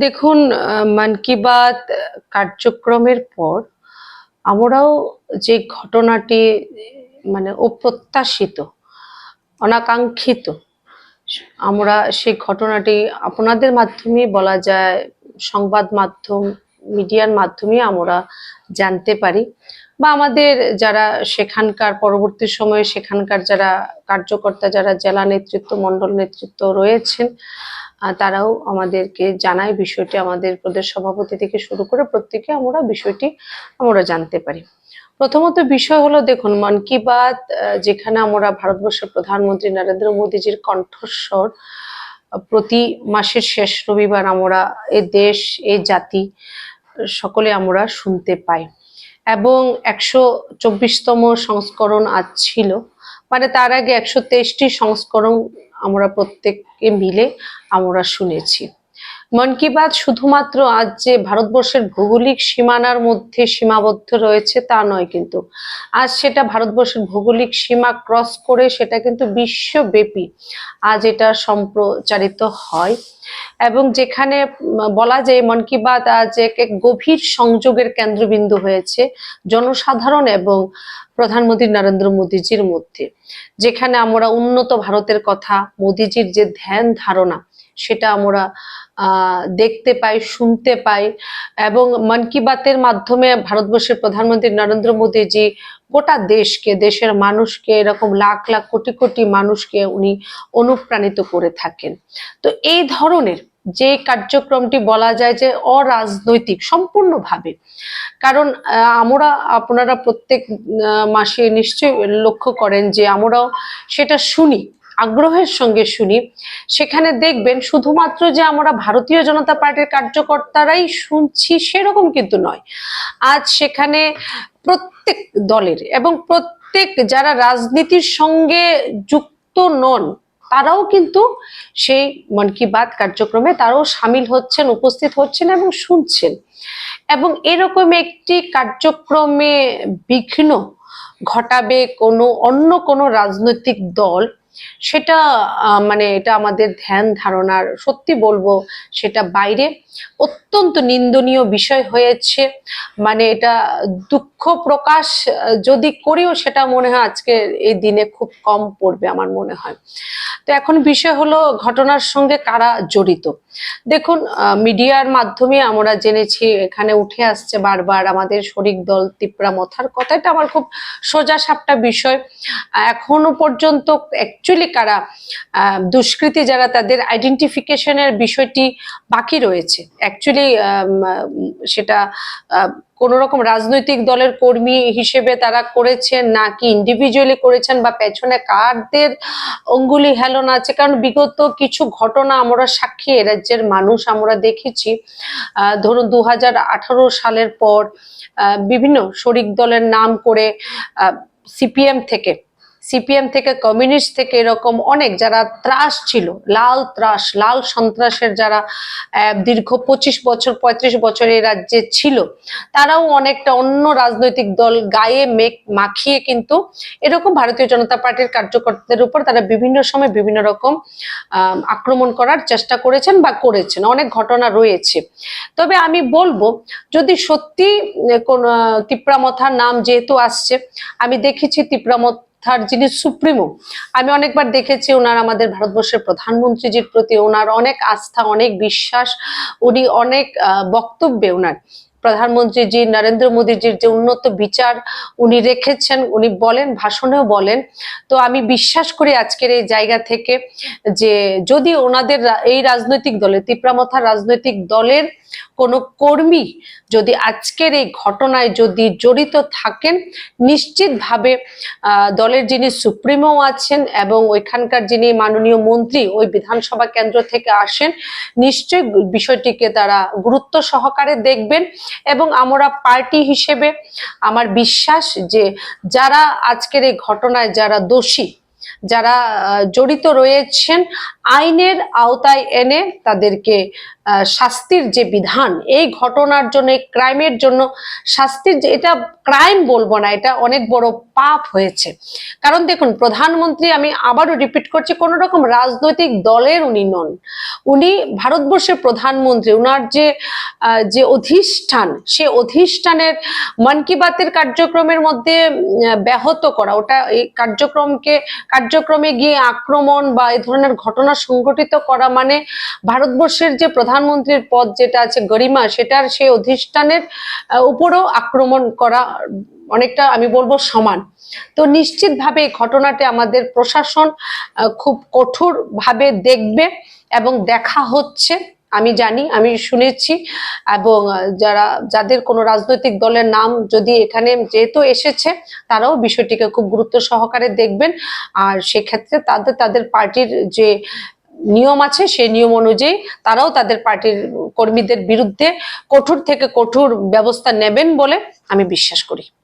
দেখুন, মন কি বাত কার্যক্রমের পর আমরাও যে ঘটনাটি মানে অপ্রত্যাশিত, অনাকাঙ্ক্ষিত, আমরা সেই ঘটনাটি আপনাদের মাধ্যমেই বলা যায়, সংবাদ মাধ্যম, মিডিয়ার মাধ্যমে আমরা জানতে পারি বা আমাদের যারা সেখানকার পরবর্তী সময়ে সেখানকার যারা কার্যকর্তা, যারা জেলা নেতৃত্ব, মণ্ডল নেতৃত্ব রয়েছেন, তারাও আমাদেরকে জানায় বিষয়টি। আমাদের প্রদেশ সভাপতি থেকে শুরু করে প্রত্যেকে আমরা বিষয়টি আমরা জানতে পারি। প্রথমত বিষয় হলো, দেখুন, মন কি বাত যেখানে আমরা ভারতবর্ষের প্রধানমন্ত্রী নরেন্দ্র মোদীজির কণ্ঠস্বর প্রতি মাসের শেষ রবিবার আমরা এ দেশ, এই জাতি সকলে আমরা শুনতে পাই, এবং 124তম সংস্করণ আজ ছিল, মানে তার আগে 123টি সংস্করণ আমরা প্রত্যেকে মিলে আমরা শুনেছি। মন কি বাত শুধুমাত্র আজ যে ভারতবর্ষের ভৌগোলিক সীমানার মধ্যে সীমাবদ্ধ রয়েছে তা নয়, কিন্তু আজ সেটা ভারতবর্ষের ভৌগোলিক সীমা ক্রস করে সেটা কিন্তু বিশ্বব্যাপী আজ এটা সম্প্রচারিত হয়, এবং যেখানে বলা যায় মন কি বাত আজ এক গভীর সংযোগের কেন্দ্রবিন্দু হয়েছে জনসাধারণ এবং প্রধানমন্ত্রী নরেন্দ্র মোদীজির মধ্যে, যেখানে আমরা উন্নত ভারতের কথা, মোদীজির যে ধ্যান ধারণা সেটা আমরা দেখতে পাই, শুনতে পাই। এবং মন কি বাতের মাধ্যমে ভারতবর্ষের প্রধানমন্ত্রী নরেন্দ্র মোদীজি গোটা দেশকে, দেশের মানুষকে, এরকম লাখ লাখ কোটি কোটি মানুষকে উনি অনুপ্রাণিত করে থাকেন। তো এই ধরনের যে কার্যক্রমটি বলা যায় যে অরাজনৈতিক সম্পূর্ণভাবে, কারণ আমরা, আপনারা প্রত্যেক মাসে নিশ্চয়ই লক্ষ্য করেন যে আমরাও সেটা শুনি, আগ্রহের সঙ্গে শুনি। সেখানে দেখবেন শুধুমাত্র যে আমরা ভারতীয় জনতা পার্টির কার্যকর্তারাই শুনছি সেরকম কিন্তু নয়। আজ সেখানে প্রত্যেক দলের এবং প্রত্যেক যারা রাজনীতির সঙ্গে যুক্ত নন তারাও কিন্তু সেই মন কি বাত কার্যক্রমে তারাও সামিল হচ্ছেন, উপস্থিত হচ্ছেন এবং শুনছেন। এবং এরকম একটি কার্যক্রমে বিঘ্ন ঘটাবে অন্য কোনো রাজনৈতিক দল, সেটা মানে এটা আমাদের ধ্যান ধারণার, সত্যি বলবো সেটা বাইরে, অত্যন্ত নিন্দনীয় বিষয় হয়েছে। মানে এটা দুঃখ প্রকাশ যদি করিও সেটা মনে হয় আজকে এই দিনে খুব কম পড়বে আমার মনে হয়। তো এখন বিষয় হলো ঘটনার সঙ্গে কারা জড়িত। দেখুন, মিডিয়ার মাধ্যমে আমরা জেনেছি, এখানে উঠে আসছে বারবার আমাদের শরিক দল তিপ্রামথার কথা। এটা আমার খুব সোজা সাপটা বিষয়। এখনো পর্যন্ত অ্যাকচুয়ালি কারা দুষ্কৃতী, যারা, তাদের আইডেন্টিফিকেশনের বিষয়টি বাকি রয়েছে। অ্যাকচুয়ালি সেটা কোন রকম রাজনৈতিক দলের কর্মী হিসেবে তারা করেছেন নাকি ইন্ডিভিজুয়ালি করেছেন, বা পেছনে কারদের অঙ্গুলি হেলন আছে। কারণ বিগত কিছু ঘটনা আমরা সাক্ষী, রাজ্যের মানুষ আমরা দেখেছি। ধরুন 2018 সালের পর বিভিন্ন শরিক দলের নাম করে সিপিএম থেকে কমিউনিস্ট থেকে এরকম অনেক যারা ত্রাস ছিল, লাল ত্রাস, লাল সন্ত্রাসের যারা দীর্ঘ 25 বছর 35 বছর এই রাজ্যে ছিল, তারাও অনেকটা অন্য রাজনৈতিক দল গায়ে মাখিয়ে কিন্তু এরকম ভারতীয় জনতা পার্টির কার্যকর্তাদের উপর তারা বিভিন্ন সময় বিভিন্ন রকম আক্রমণ করার চেষ্টা করেছেন বা করেছেন। অনেক ঘটনা রয়েছে। তবে আমি বলবো, যদি সত্যি কোন তিপ্রামথার নাম যেহেতু আসছে, আমি দেখেছি তিপ্রামথার যিনি সুপ্রিমো, আমি অনেকবার দেখেছি ওনার, আমাদের ভারতবর্ষের প্রধানমন্ত্রীজির প্রতি ওনার অনেক আস্থা, অনেক বিশ্বাস। উনি অনেক বক্তব্যে ওনার, প্রধানমন্ত্রীজি নরেন্দ্র মোদীজির যে উন্নত বিচার উনি রেখেছেন, উনি বলেন, ভাষণেও বলেন। তো আমি বিশ্বাস করি আজকের এই জায়গা থেকে যে যদি ওনাদের এই রাজনৈতিক দলের, তিপ্রামথার রাজনৈতিক দলের কোনো কর্মী যদি আজকের এই ঘটনায় যদি জড়িত থাকেন, নিশ্চিতভাবে দলের যিনি সুপ্রিমো আছেন এবং ওইখানকার যিনি মাননীয় মন্ত্রী ওই বিধানসভা কেন্দ্র থেকে আসেন, নিশ্চয়ই বিষয়টিকে তারা গুরুত্ব সহকারে দেখবেন। এবং আমরা পার্টি হিসেবে আমার বিশ্বাস যে যারা আজকের এই ঘটনায় যারা দোষী, যারা জড়িত রয়েছেন, আইনের আওতায় এনে তাদেরকে শাস্তির যে বিধান, এই ঘটনার জন্য, এই ক্রাইমের জন্য শাস্তির এটা ক্রাইম বলবো না, এটা অনেক বড় পাপ হয়েছে। কারণ দেখুন, প্রধানমন্ত্রী, আমি আবারও রিপিট করছি, কোন রকম রাজনৈতিক দলের উনি নন, উনি ভারতবর্ষের প্রধানমন্ত্রী। উনার যে অধিষ্ঠান, সে অধিষ্ঠানের মন কি বাতের কার্যক্রমের মধ্যে ব্যাহত করা, ওটা এই কার্যক্রমে গিয়ে আক্রমণ বা এই ধরনের ঘটনা সংঘটিত করা মানে ভারতবর্ষের যে প্রধানমন্ত্রীর পদ যেটা আছে, গরিমা, সেটার সেই অধিষ্ঠানের উপরও আক্রমণ করা অনেকটা আমি বলবো সমান। তো নিশ্চিতভাবে এই ঘটনাটি আমাদের প্রশাসন খুব কঠোর ভাবে দেখবে এবং দেখা হচ্ছে। আমি জানি, আমি শুনেছি, এবং যাদের কোনো রাজনৈতিক দলের নাম যদি এখানে যেহেতু এসেছে, তারাও বিষয়টিকে খুব গুরুত্ব সহকারে দেখবেন। আর সেক্ষেত্রে তাদের পার্টির যে নিয়ম আছে, সেই নিয়ম অনুযায়ী তারাও তাদের পার্টির কর্মীদের বিরুদ্ধে কঠোর থেকে কঠোর ব্যবস্থা নেবেন বলে আমি বিশ্বাস করি।